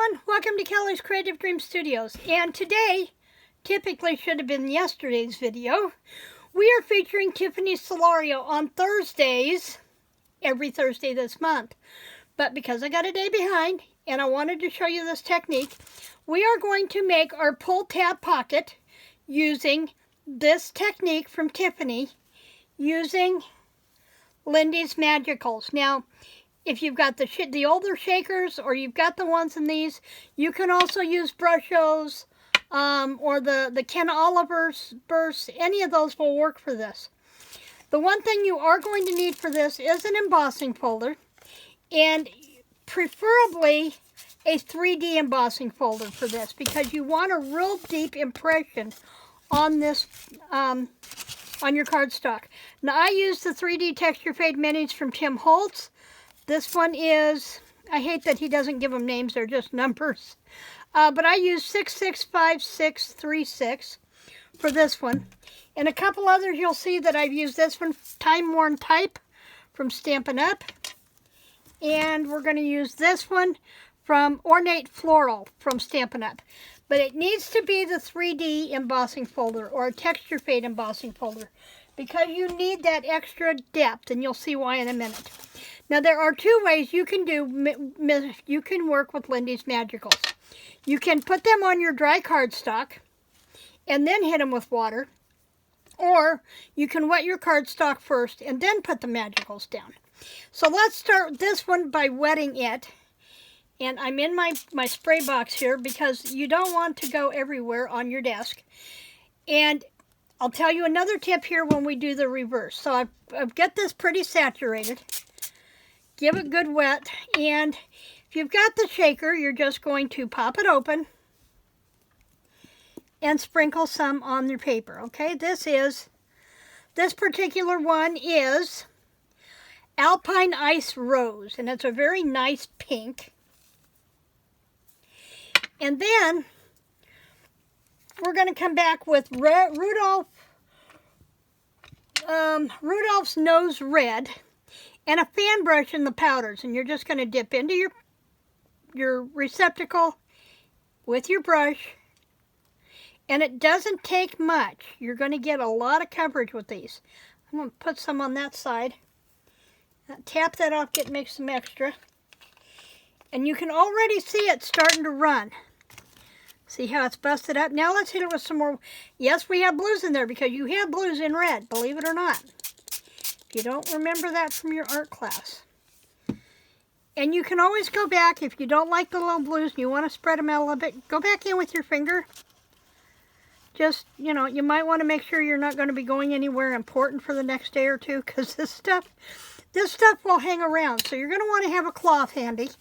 everyone, welcome to Kelly's Creative Dream Studios, and today, typically should have been yesterday's video, we are featuring Tiffany Solorio on Thursdays, every Thursday this month. But because I got a day behind, and I wanted to show you this technique, we are going to make our pull tab pocket using this technique from Tiffany, using Lindy's Magicals. Now, if you've got the older shakers or you've got the ones in these, you can also use Brushos or the Ken Oliver's bursts. Any of those will work for this. The one thing you are going to need for this is an embossing folder, and preferably a 3D embossing folder for this, because you want a real deep impression on this, on your cardstock. Now, I use the 3D Texture Fade Minis from Tim Holtz. This one is, I hate that he doesn't give them names, they're just numbers. But I use 665636 for this one. And a couple others you'll see that I've used this one, Time Worn Type from Stampin' Up. And we're going to use this one from Ornate Floral from Stampin' Up. But it needs to be the 3D embossing folder or a texture fade embossing folder, because you need that extra depth, and you'll see why in a minute. Now, there are two ways you can work with Lindy's Magicals. You can put them on your dry cardstock and then hit them with water, or you can wet your cardstock first and then put the Magicals down. So let's start this one by wetting it. And I'm in my spray box here because you don't want to go everywhere on your desk. And I'll tell you another tip here when we do the reverse. So I've got this pretty saturated. Give it good wet, and if you've got the shaker, you're just going to pop it open and sprinkle some on your paper, okay? This particular one is Alpine Ice Rose, and it's a very nice pink. And then we're going to come back with Rudolph's Nose Red, and a fan brush in the powders, and you're just going to dip into your receptacle with your brush, and it doesn't take much. You're going to get a lot of coverage with these. I'm going to put some on that side. Tap that off, make some extra, and you can already see it starting to run. See how it's busted up? Now let's hit it with some more. Yes, we have blues in there because you have blues in red, believe it or not. You don't remember that from your art class. And you can always go back if you don't like the little blues and you want to spread them out a little bit. Go back in with your finger. Just, you know, you might want to make sure you're not going to be going anywhere important for the next day or two, because this stuff will hang around. So you're going to want to have a cloth handy.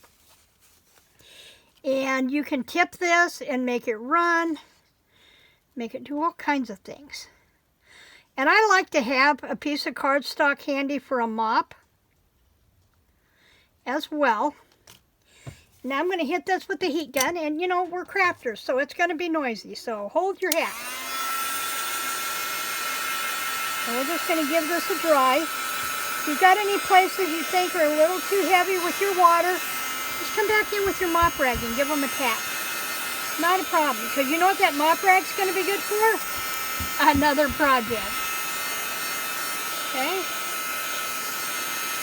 And you can tip this and make it run. Make it do all kinds of things. And I like to have a piece of cardstock handy for a mop as well. Now I'm going to hit this with the heat gun, and you know, we're crafters, so it's going to be noisy, so hold your hat. And we're just going to give this a dry. If you've got any places you think are a little too heavy with your water, just come back in with your mop rag and give them a tap. Not a problem, because you know what that mop rag's going to be good for? Another project. Okay?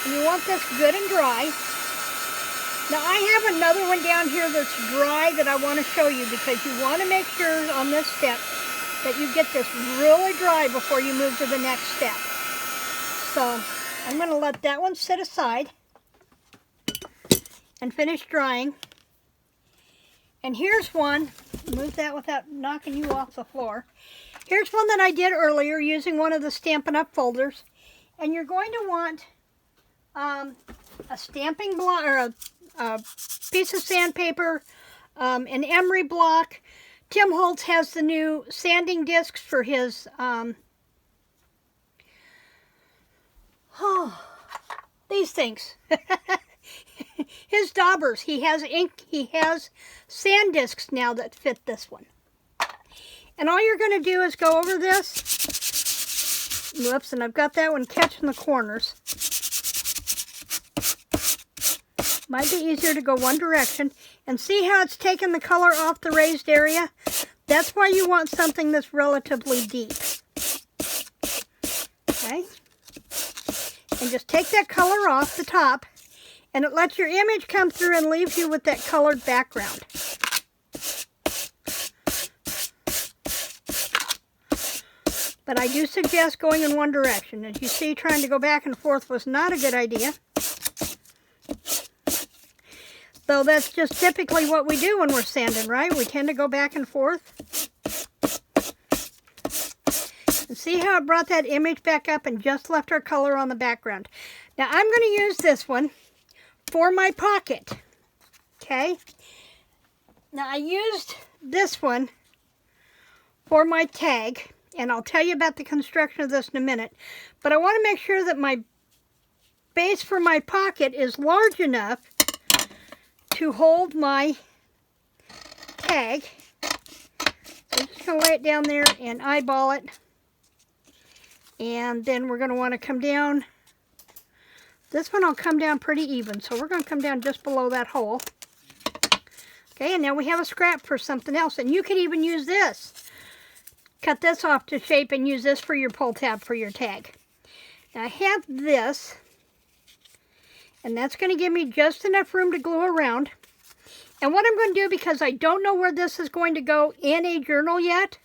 And you want this good and dry. Now I have another one down here that's dry that I want to show you, because you want to make sure on this step that you get this really dry before you move to the next step. So I'm going to let that one sit aside and finish drying. And here's one, move that without knocking you off the floor. Here's one that I did earlier using one of the Stampin' Up folders. And you're going to want a stamping block, or a piece of sandpaper, an emery block. Tim Holtz has the new sanding discs for his these things. His daubers. He has ink. He has sand discs now that fit this one. And all you're going to do is go over this. Whoops, and I've got that one catching the corners. Might be easier to go one direction. And see how it's taken the color off the raised area? That's why you want something that's relatively deep. Okay? And just take that color off the top, and it lets your image come through and leaves you with that colored background. But I do suggest going in one direction. As you see, trying to go back and forth was not a good idea. Though that's just typically what we do when we're sanding, right? We tend to go back and forth. And see how it brought that image back up and just left our color on the background. Now I'm going to use this one for my pocket. Okay? Now I used this one for my tag, and I'll tell you about the construction of this in a minute. But I want to make sure that my base for my pocket is large enough to hold my tag. So I'm just going to lay it down there and eyeball it. And then we're going to want to come down. This one will come down pretty even, so we're going to come down just below that hole. Okay, and now we have a scrap for something else. And you could even use this. Cut this off to shape and use this for your pull tab for your tag. Now I have this. And that's going to give me just enough room to glue around. And what I'm going to do, because I don't know where this is going to go in a journal yet,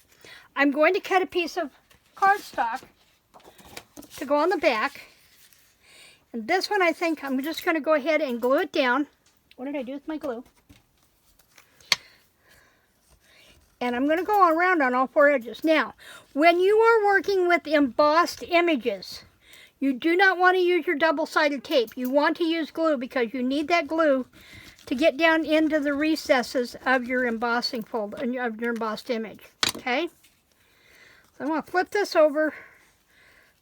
I'm going to cut a piece of cardstock to go on the back. And this one I think I'm just going to go ahead and glue it down. What did I do with my glue? And I'm going to go around on all four edges. Now, when you are working with embossed images, you do not want to use your double-sided tape. You want to use glue because you need that glue to get down into the recesses of your embossing fold, of your embossed image. Okay? So I'm going to flip this over.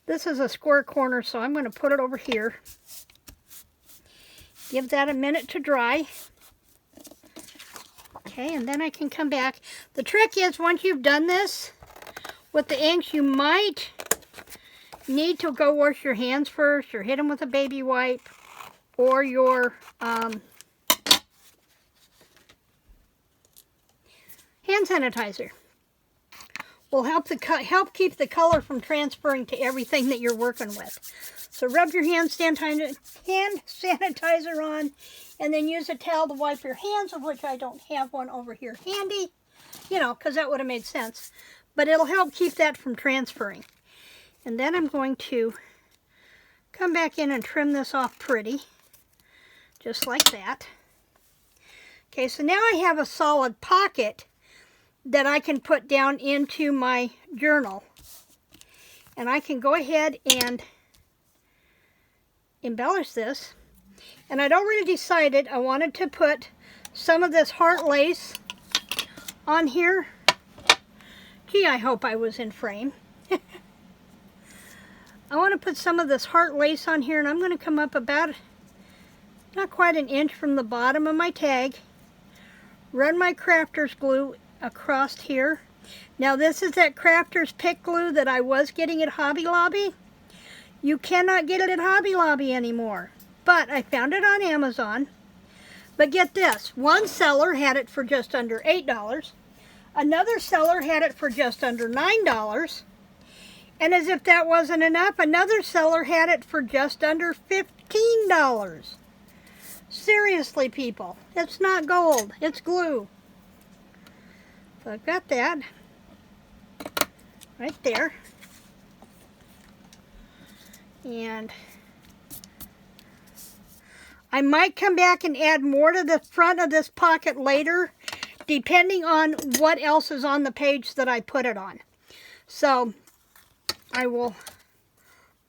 This is a square corner, so I'm going to put it over here. Give that a minute to dry. Okay, and then I can come back. The trick is, once you've done this with the inks, you might need to go wash your hands first, or hit them with a baby wipe, or your hand sanitizer. Will help keep the color from transferring to everything that you're working with. So rub your hand sanitizer on, and then use a towel to wipe your hands, of which I don't have one over here handy, you know, because that would have made sense. But it'll help keep that from transferring. And then I'm going to come back in and trim this off pretty, just like that. Okay, so now I have a solid pocket that I can put down into my journal. And I can go ahead and embellish this. And I'd already decided I wanted to put some of this heart lace on here. Gee, I hope I was in frame. I want to put some of this heart lace on here, and I'm going to come up about not quite an inch from the bottom of my tag. Run my crafter's glue across here. Now this is that crafter's pick glue that I was getting at Hobby Lobby. You cannot get it at Hobby Lobby anymore, but I found it on Amazon. But get this, one seller had it for just under $8. Another seller had it for just under $9. And as if that wasn't enough, another seller had it for just under $15. Seriously, people, it's not gold, it's glue. So I've got that right there. And I might come back and add more to the front of this pocket later, depending on what else is on the page that I put it on. So I will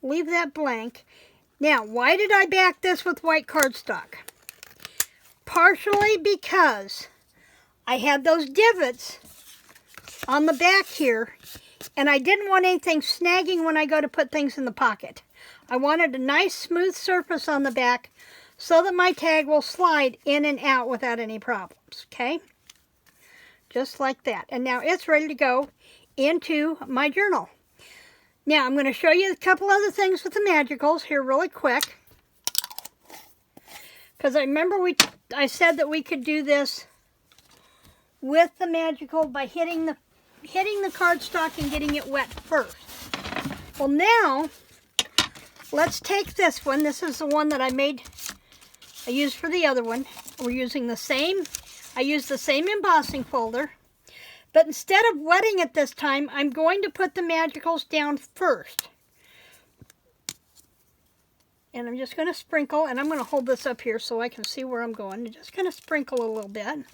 leave that blank. Now, why did I back this with white cardstock? Partially because I had those divots on the back here, and I didn't want anything snagging when I go to put things in the pocket. I wanted a nice smooth surface on the back so that my tag will slide in and out without any problems, okay? Just like that. And now it's ready to go into my journal. Now I'm going to show you a couple other things with the magicals here really quick. Because I remember I said that we could do this with the magical by hitting the cardstock and getting it wet first. Well, now let's take this one. This is the one that I used for the other one. We're using the same. I used the same embossing folder, but instead of wetting it this time, I'm going to put the magicals down first. And I'm just going to sprinkle, and I'm going to hold this up here so I can see where I'm going. I'm just going to sprinkle a little bit.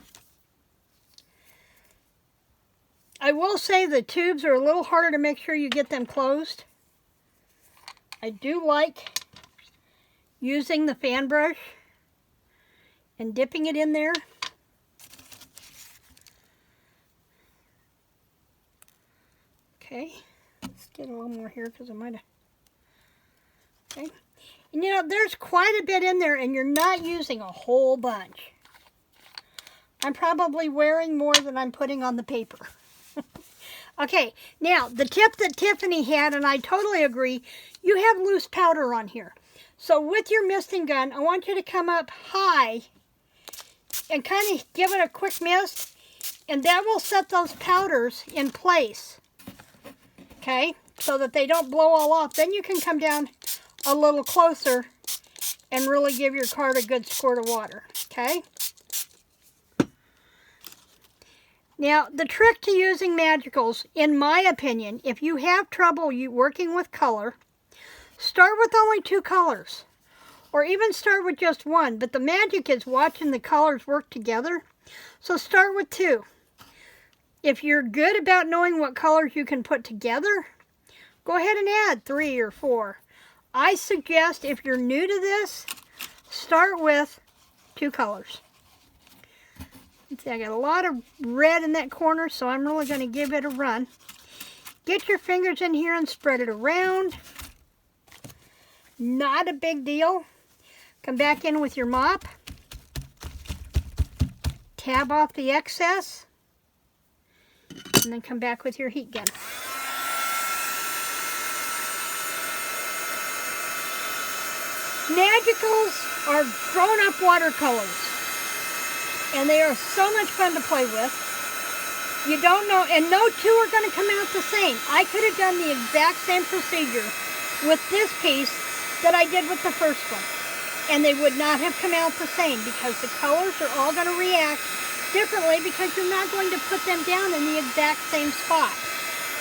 I will say the tubes are a little harder to make sure you get them closed. I do like using the fan brush and dipping it in there. Okay, let's get a little more here because I might have. Okay, and you know, there's quite a bit in there and you're not using a whole bunch. I'm probably wearing more than I'm putting on the paper. Okay, now the tip that Tiffany had, and I totally agree, you have loose powder on here. So with your misting gun, I want you to come up high and kind of give it a quick mist, and that will set those powders in place. Okay, so that they don't blow all off. Then you can come down a little closer and really give your card a good squirt of water. Okay. Now, the trick to using magicals, in my opinion, if you have trouble working with color, start with only 2 colors. Or even start with just 1. But the magic is watching the colors work together. So start with 2. If you're good about knowing what colors you can put together, go ahead and add 3 or 4. I suggest if you're new to this, start with 2 colors. See, I got a lot of red in that corner, so I'm really going to give it a run. Get your fingers in here and spread it around. Not a big deal. Come back in with your mop. Tab off the excess. And then come back with your heat gun. Magicals are grown-up watercolors. And they are so much fun to play with. You don't know, and no 2 are going to come out the same. I could have done the exact same procedure with this piece that I did with the first one. And they would not have come out the same because the colors are all going to react differently because you're not going to put them down in the exact same spot.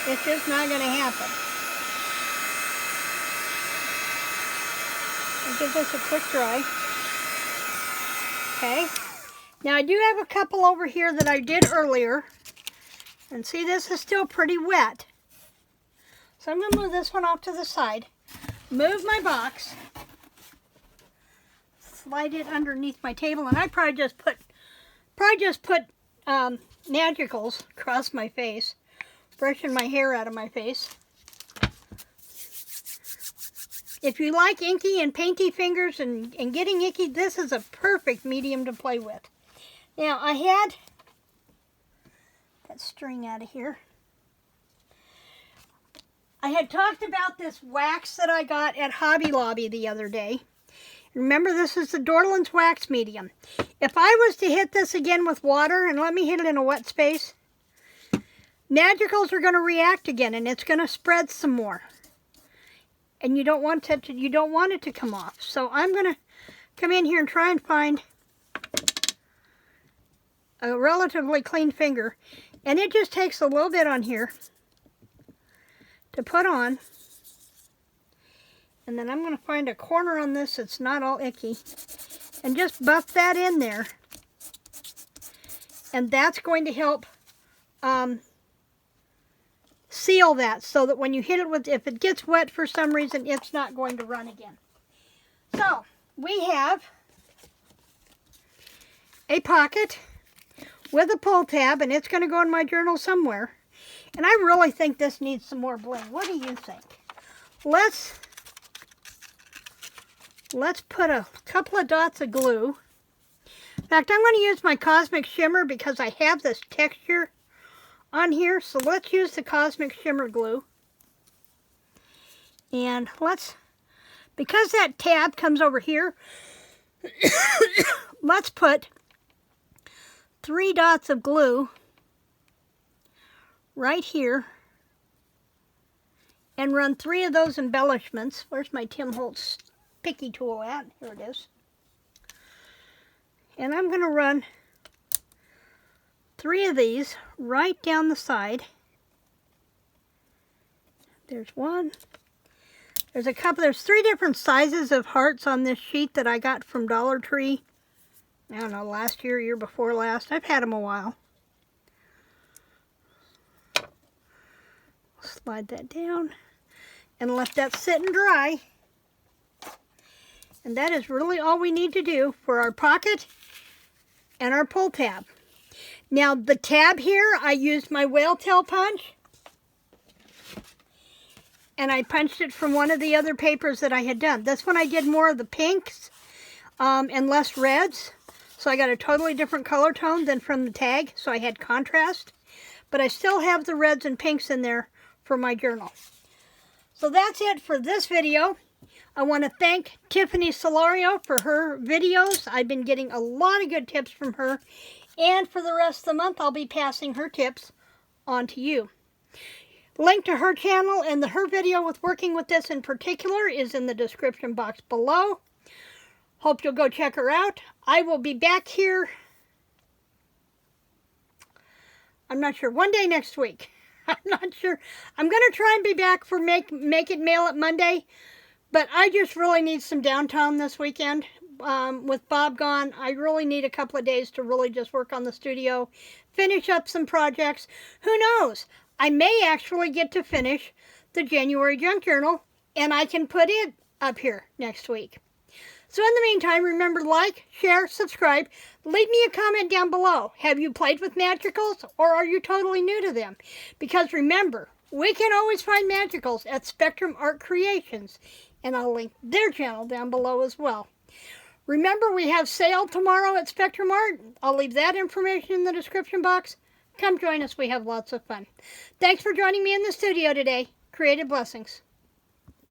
It's just not going to happen. I'll give this a quick dry. Okay. Now I do have a couple over here that I did earlier. And see, this is still pretty wet. So I'm going to move this one off to the side. Move my box. Slide it underneath my table. And I probably just put magicals across my face. Brushing my hair out of my face. If you like inky and painty fingers and getting icky, this is a perfect medium to play with. Now, I had that string out of here. I had talked about this wax that I got at Hobby Lobby the other day. Remember, this is the Dorland's wax medium. If I was to hit this again with water, and let me hit it in a wet space, magicals are going to react again, and it's going to spread some more. And you don't want it to come off. So I'm going to come in here and try and find a relatively clean finger, and it just takes a little bit on here to put on, and then I'm going to find a corner on this that's not all icky and just buff that in there, and that's going to help seal that so that when you hit it with, if it gets wet for some reason, it's not going to run again. So we have a pocket with a pull tab, and it's going to go in my journal somewhere. And I really think this needs some more bling. What do you think? Let's put a couple of dots of glue. In fact, I'm going to use my Cosmic Shimmer because I have this texture on here. So let's use the Cosmic Shimmer glue. And because that tab comes over here, let's put 3 dots of glue right here and run 3 of those embellishments. Where's my Tim Holtz picky tool at? Here it is. And I'm going to run 3 of these right down the side. There's one. There's a couple. There's 3 different sizes of hearts on this sheet that I got from Dollar Tree. I don't know, last year, year before last. I've had them a while. Slide that down and let that sit and dry. And that is really all we need to do for our pocket and our pull tab. Now the tab here, I used my whale tail punch. And I punched it from one of the other papers that I had done. This one I did more of the pinks and less reds. So I got a totally different color tone than from the tag. So I had contrast. But I still have the reds and pinks in there for my journal. So that's it for this video. I want to thank Tiffany Solorio for her videos. I've been getting a lot of good tips from her. And for the rest of the month, I'll be passing her tips on to you. Link to her channel and her video with working with this in particular is in the description box below. Hope you'll go check her out. I will be back here, I'm not sure, one day next week. I'm not sure. I'm going to try and be back for Make It Mail It Monday, but I just really need some downtime this weekend. With Bob gone, I really need a couple of days to really just work on the studio, finish up some projects. Who knows? I may actually get to finish the January Junk Journal, and I can put it up here next week. So in the meantime, remember to like, share, subscribe. Leave me a comment down below. Have you played with magicals, or are you totally new to them? Because remember, we can always find magicals at Spectrum Art Creations, and I'll link their channel down below as well. Remember, we have sale tomorrow at Spectrum Art. I'll leave that information in the description box. Come join us. We have lots of fun. Thanks for joining me in the studio today. Creative blessings.